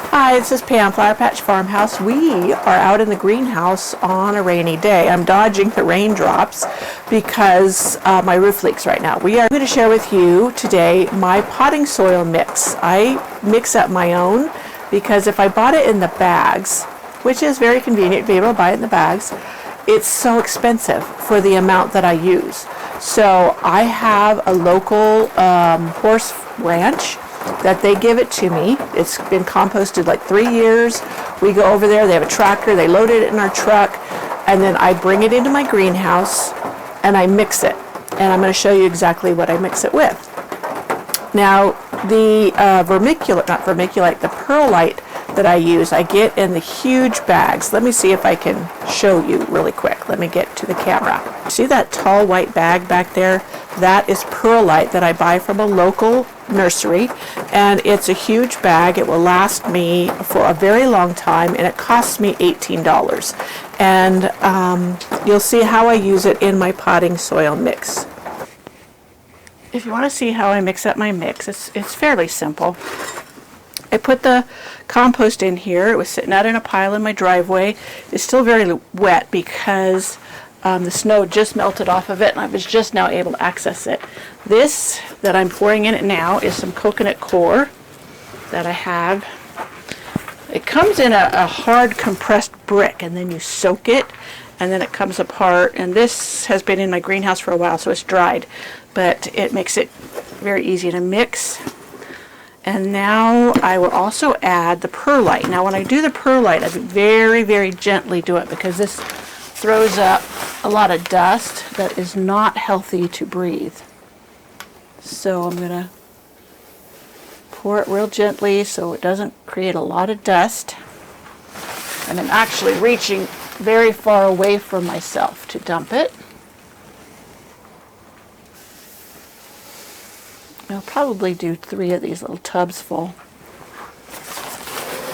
Hi, this is Pam, Flower Patch Farmhouse. We are out in the greenhouse on a rainy day. I'm dodging the raindrops because my roof leaks right now. We are going to share with you today my potting soil mix. I mix up my own because if I bought it in the bags, which is very convenient to be able to buy it in the bags, it's so expensive for the amount that I use. So I have a local horse ranch that they give it to me. It's been composted like 3 years. We go over there, they have a tractor, they load it in our truck, and then I bring it into my greenhouse and I mix it. And I'm going to show you exactly what I mix it with. Now, the the perlite that I use, I get in the huge bags. Let me see if I can show you really quick. Let me get to the camera. See that tall white bag back there? That is perlite that I buy from a local nursery, and it's a huge bag. It will last me for a very long time, and it costs me $18. And you'll see how I use it in my potting soil mix. If you want to see how I mix up my mix, it's fairly simple. I put the compost in here. It was sitting out in a pile in my driveway. It's still very wet because the snow just melted off of it, and I was just now able to access it. This that I'm pouring in it now is some coconut coir that I have. It comes in a hard compressed brick, and then you soak it, and then it comes apart. And this has been in my greenhouse for a while, so it's dried, but it makes it very easy to mix. And now I will also add the perlite. Now when I do the perlite, I very, very gently do it because this throws up a lot of dust that is not healthy to breathe. So I'm going to pour it real gently so it doesn't create a lot of dust. And I'm actually reaching very far away from myself to dump it. I'll probably do 3 of these little tubs full.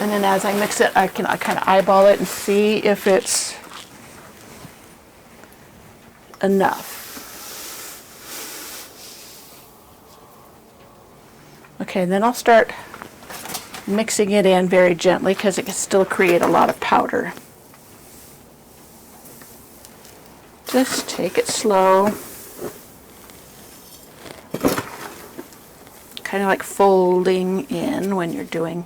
And then as I mix it, I kind of eyeball it and see if it's enough. Okay, then I'll start mixing it in very gently because it can still create a lot of powder. Just take it slow. Kind of like folding in when you're doing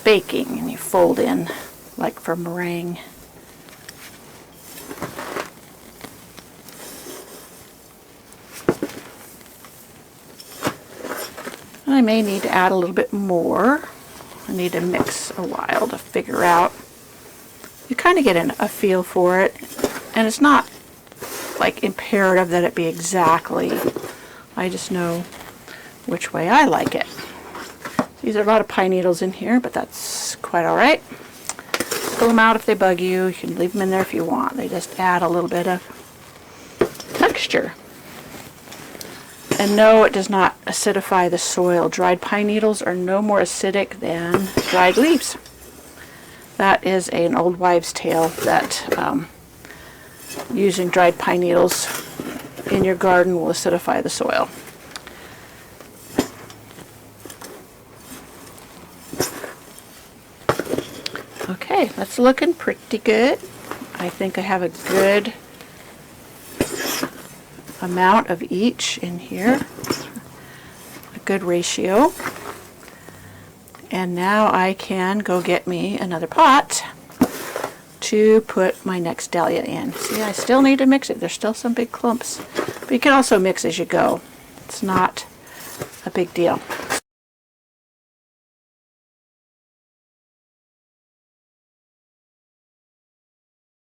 baking, and you fold in like for meringue. I may need to add a little bit more. I need to mix a while to figure out. You kind of get a feel for it, and it's not like imperative that it be exactly. I just know which way I like it. These are a lot of pine needles in here, but that's quite all right. Pull them out if they bug you. You can leave them in there if you want. They just add a little bit of texture. And no, it does not acidify the soil. Dried pine needles are no more acidic than dried leaves. That is an old wives' tale that using dried pine needles in your garden will acidify the soil. Okay, that's looking pretty good. I think I have a good amount of each in here, a good ratio. And now I can go get me another pot to put my next dahlia in. See, I still need to mix it. There's still some big clumps, but you can also mix as you go. It's not a big deal.